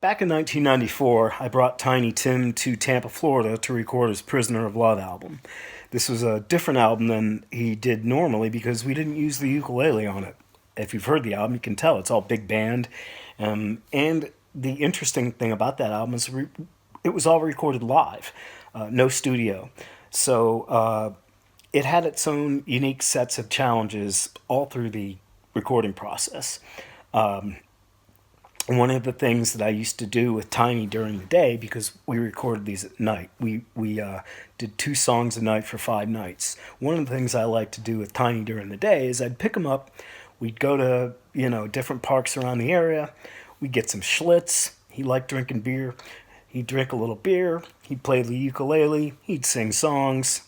Back in 1994, I brought Tiny Tim to Tampa, Florida to record his Prisoner of Love album. This was a different album than he did normally because we didn't use the ukulele on it. If you've heard the album, you can tell it's all big band. And the interesting thing about that album is it was all recorded live, no studio. So it had its own unique sets of challenges all through the recording process. One of the things that I used to do with Tiny during the day, because we recorded these at night, we did 2 songs a night for 5 nights. One of the things I like to do with Tiny during the day is I'd pick him up, we'd go to different parks around the area, we'd get some Schlitz. He liked drinking beer. He'd drink a little beer. He'd play the ukulele. He'd sing songs.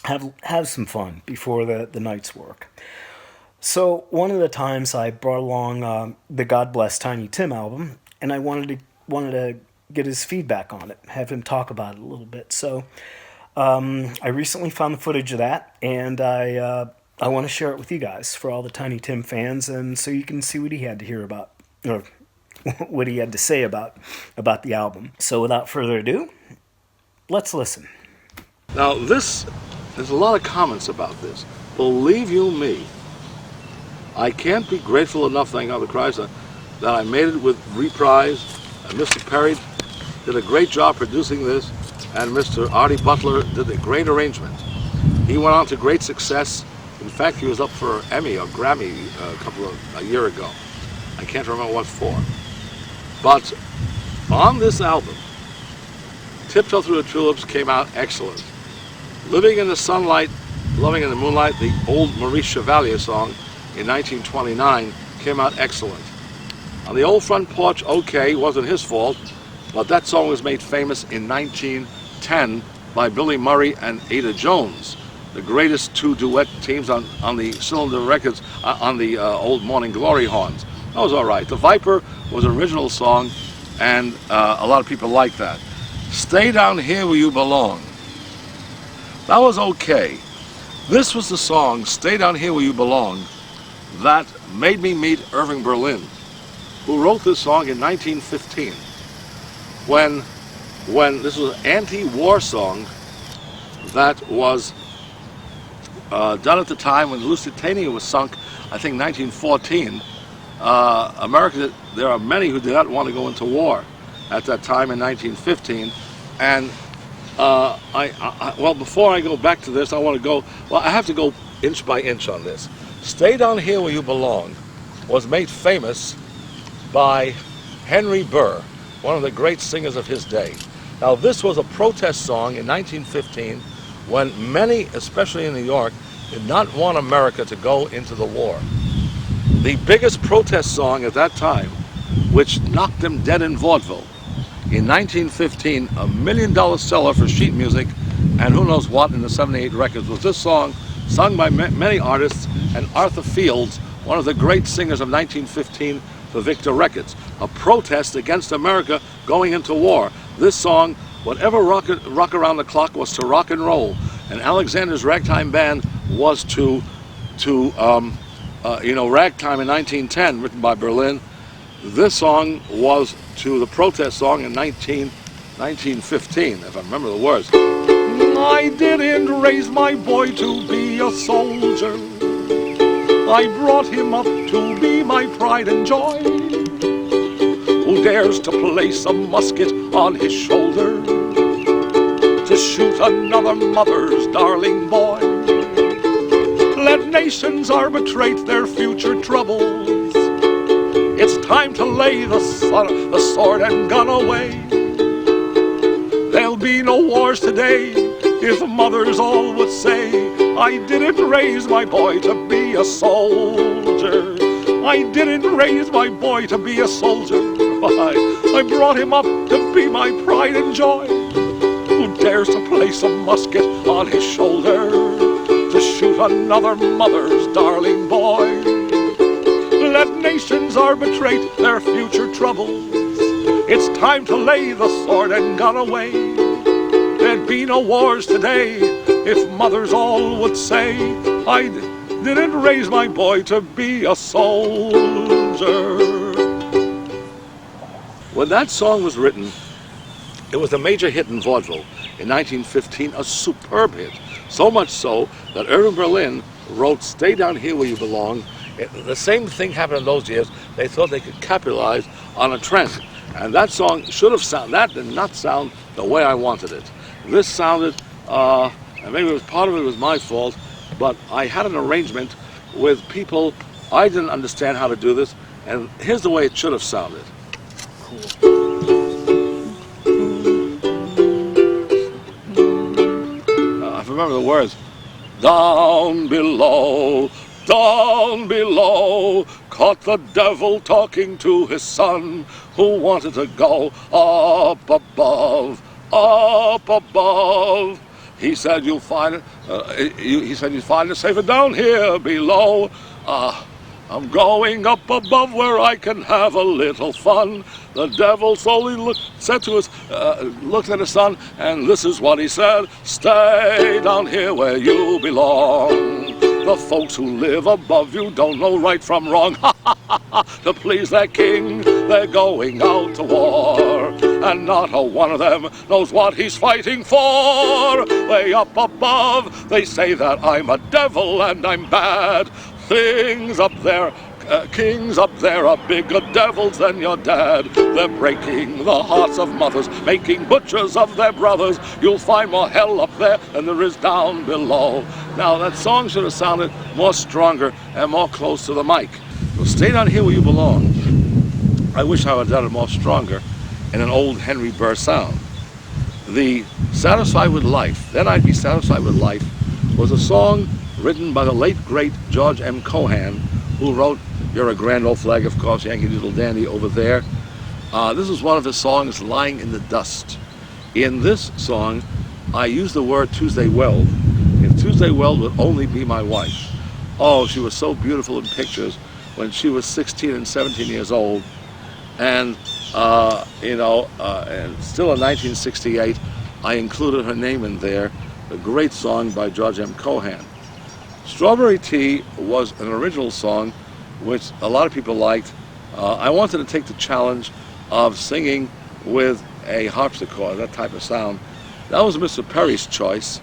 Have some fun before the night's work. So one of the times I brought along the God Bless Tiny Tim album, and I wanted to get his feedback on it, have him talk about it a little bit. So I recently found the footage of that, and I want to share it with you guys for all the Tiny Tim fans, and so you can see what he had to hear about, or what he had to say about the album. So without further ado, let's listen. Now there's a lot of comments about this. Believe you me, I can't be grateful enough, thank God the Christ, that I made it with Reprise. Mr. Perry did a great job producing this, and Mr. Artie Butler did a great arrangement. He went on to great success. In fact, he was up for Emmy or Grammy a year ago. I can't remember what for. But on this album, Tiptoe Through the Tulips came out excellent. Living in the Sunlight, Loving in the Moonlight, the old Maurice Chevalier song, in 1929, came out excellent. On the Old Front Porch, okay, wasn't his fault, but that song was made famous in 1910 by Billy Murray and Ada Jones, the greatest 2 duet teams on the Cylinder Records, on the old Morning Glory horns. That was all right. The Viper was an original song, and a lot of people liked that. Stay Down Here Where You Belong. That was okay. This was the song, Stay Down Here Where You Belong, that made me meet Irving Berlin, who wrote this song in 1915, when this was an anti-war song that was done at the time when Lusitania was sunk, I think 1914. America, there are many who did not want to go into war at that time in 1915, and well, before I go back to this, I have to go inch by inch on this. Stay Down Here Where You Belong was made famous by Henry Burr, one of the great singers of his day. Now, this was a protest song in 1915 when many, especially in New York, did not want America to go into the war. The biggest protest song at that time, which knocked them dead in vaudeville, in 1915, $1 million seller for sheet music, and who knows what in the 78 records, was this song sung by many artists, and Arthur Fields, one of the great singers of 1915 for Victor Records, a protest against America going into war. This song, whatever rock around the clock, was to rock and roll, and Alexander's Ragtime Band was to Ragtime in 1910, written by Berlin. This song was to the protest song in 1915, if I remember the words. I didn't raise my boy to be a soldier. I brought him up to be my pride and joy. Who dares to place a musket on his shoulder to shoot another mother's darling boy? Let nations arbitrate their future troubles. It's time to lay the sword and gun away. There'll be no wars today if mothers all would say, I didn't raise my boy to be a soldier. I didn't raise my boy to be a soldier. I brought him up to be my pride and joy. Who dares to place a musket on his shoulder to shoot another mother's darling boy? Let nations arbitrate their future troubles. It's time to lay the sword and gun away. There'd be no wars today if mothers all would say, I didn't raise my boy to be a soldier. When that song was written, it was a major hit in vaudeville in 1915, a superb hit. So much so that Irving Berlin wrote "Stay Down Here Where You Belong." The same thing happened in those years. They thought they could capitalize on a trend. And that song should have sounded, that did not sound the way I wanted it. This sounded, and maybe it was part of it was my fault, but I had an arrangement with people. I didn't understand how to do this, and here's the way it should have sounded. I remember the words. Down below, caught the devil talking to his son, who wanted to go up above, up above. He said you'll find it. He said you'll find it safer down here below. I'm going up above where I can have a little fun. The devil slowly looked at his son, and this is what he said: stay down here where you belong. The folks who live above you don't know right from wrong. To please their king, they're going out to war, and not a one of them knows what he's fighting for. Way up above, they say that I'm a devil and I'm bad. Things up there, kings up there are bigger devils than your dad. They're breaking the hearts of mothers, making butchers of their brothers. You'll find more hell up there than there is down below. Now, that song should have sounded more stronger and more close to the mic. So stay down here where you belong. I wish I would have done it more stronger in an old Henry Burr sound. The Satisfied with Life, Then I'd Be Satisfied with Life, was a song written by the late, great George M. Cohan, who wrote You're a Grand Old Flag, of course, Yankee Doodle Dandy over there. This is one of his songs, Lying in the Dust. In this song, I use the word Tuesday Weld. If Tuesday Weld would only be my wife. Oh, she was so beautiful in pictures when she was 16 and 17 years old. And, and still in 1968, I included her name in there, a great song by George M. Cohan. Strawberry Tea was an original song which a lot of people liked. I wanted to take the challenge of singing with a harpsichord, that type of sound. That was Mr. Perry's choice,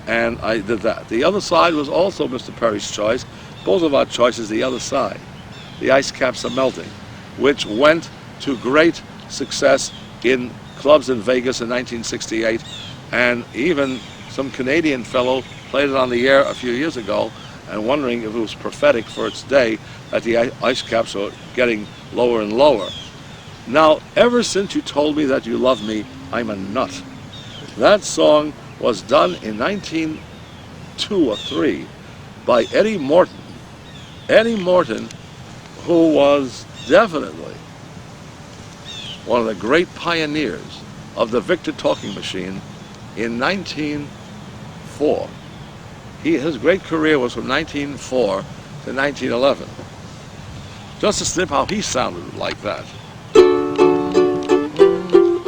and I did that. The other side was also Mr. Perry's choice. Both of our choices, the other side. The Ice Caps Are Melting, which went to great success in clubs in Vegas in 1968, and even some Canadian fellow played it on the air a few years ago, and wondering if it was prophetic for its day that the ice caps are getting lower and lower. Now, Ever Since You Told Me That You Love Me, I'm a Nut. That song was done in 1902 or 3 by Eddie Morton. Eddie Morton, who was definitely one of the great pioneers of the Victor talking machine in 1904. His great career was from 1904 to 1911. Just to snip how he sounded like that.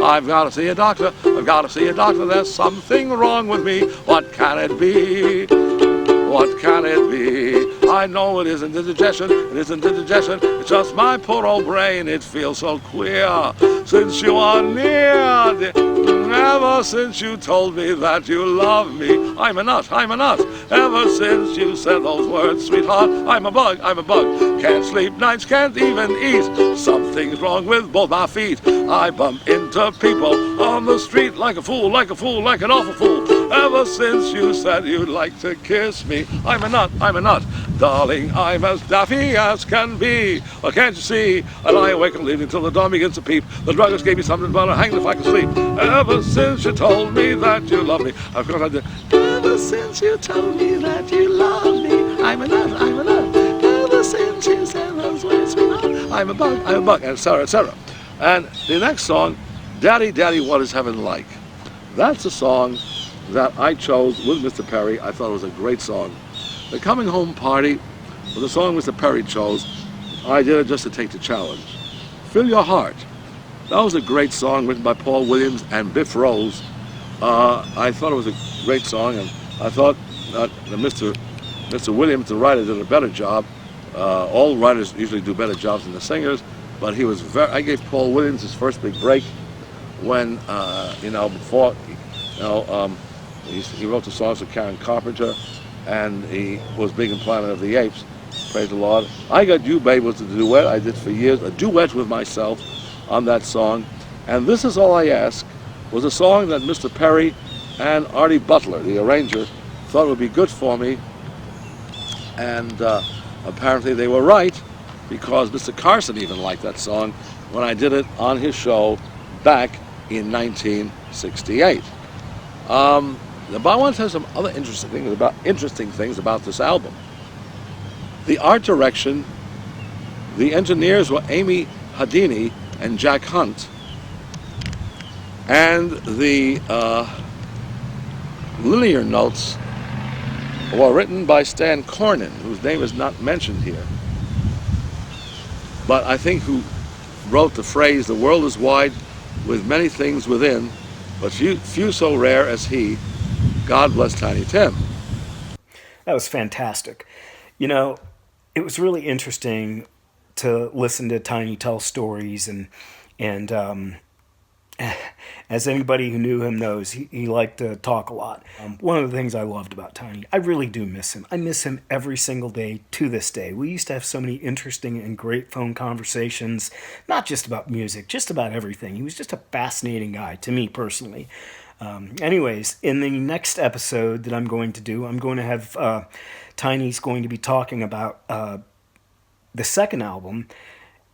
I've got to see a doctor, I've got to see a doctor, there's something wrong with me. What can it be? What can it be? I know it isn't indigestion, it isn't indigestion, it's just my poor old brain, it feels so queer. Since you are near, ever since you told me that you love me, I'm a nut, I'm a nut. Ever since you said those words, sweetheart, I'm a bug, I'm a bug. Can't sleep nights, can't even eat. Something's wrong with both my feet. I bump into people on the street like a fool, like a fool, like an awful fool. Ever since you said you'd like to kiss me, I'm a nut, I'm a nut. Darling, I'm as daffy as can be. Well, can't you see? I lie awake and leave until the dawn begins to peep. The druggist gave me something, but I'll hang if I can sleep. Ever since you told me that you love me, of course I did. Ever since you told me that you love me, I'm a nut, I'm a nut. Ever since you said those words, I'm a bug, and etc., etc. And the next song, Daddy, Daddy, What Is Heaven Like? That's a song that I chose with Mr. Perry. I thought it was a great song. The Coming Home Party was a song Mr. Perry chose. I did it just to take the challenge. Fill Your Heart. That was a great song written by Paul Williams and Biff Rose. I thought it was a great song, and I thought that Mr. Williams, the writer, did a better job. All writers usually do better jobs than the singers, but he was very. I gave Paul Williams his first big break when before he wrote the songs for Karen Carpenter, and he was big in Planet of the Apes. Praise the Lord. I Got You, Babe was the duet I did for years, a duet with myself on that song. And This Is All I Ask was a song that Mr. Perry and Artie Butler, the arranger, thought would be good for me. And apparently they were right, because Mr. Carson even liked that song when I did it on his show back in 1968. But I want to tell you some other interesting things about this album. The art direction, the engineers were Amy Hadini and Jack Hunt, and the linear notes were written by Stan Cornin, whose name is not mentioned here, but I think who wrote the phrase, "The world is wide with many things within, but few so rare as he. God bless Tiny Tim." That was fantastic. You know, it was really interesting to listen to Tiny tell stories, and as anybody who knew him knows, he liked to talk a lot. One of the things I loved about Tiny, I really do miss him. I miss him every single day to this day. We used to have so many interesting and great phone conversations, not just about music, just about everything. He was just a fascinating guy to me personally. Anyways, in the next episode that I'm going to do, I'm going to have Tiny's going to be talking about the second album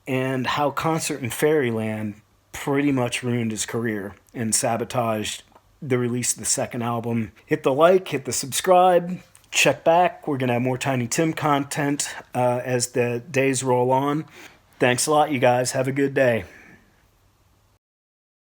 and how Concert in Fairyland pretty much ruined his career and sabotaged the release of the second album. Hit the like, hit the subscribe, check back. We're going to have more Tiny Tim content as the days roll on. Thanks a lot, you guys. Have a good day.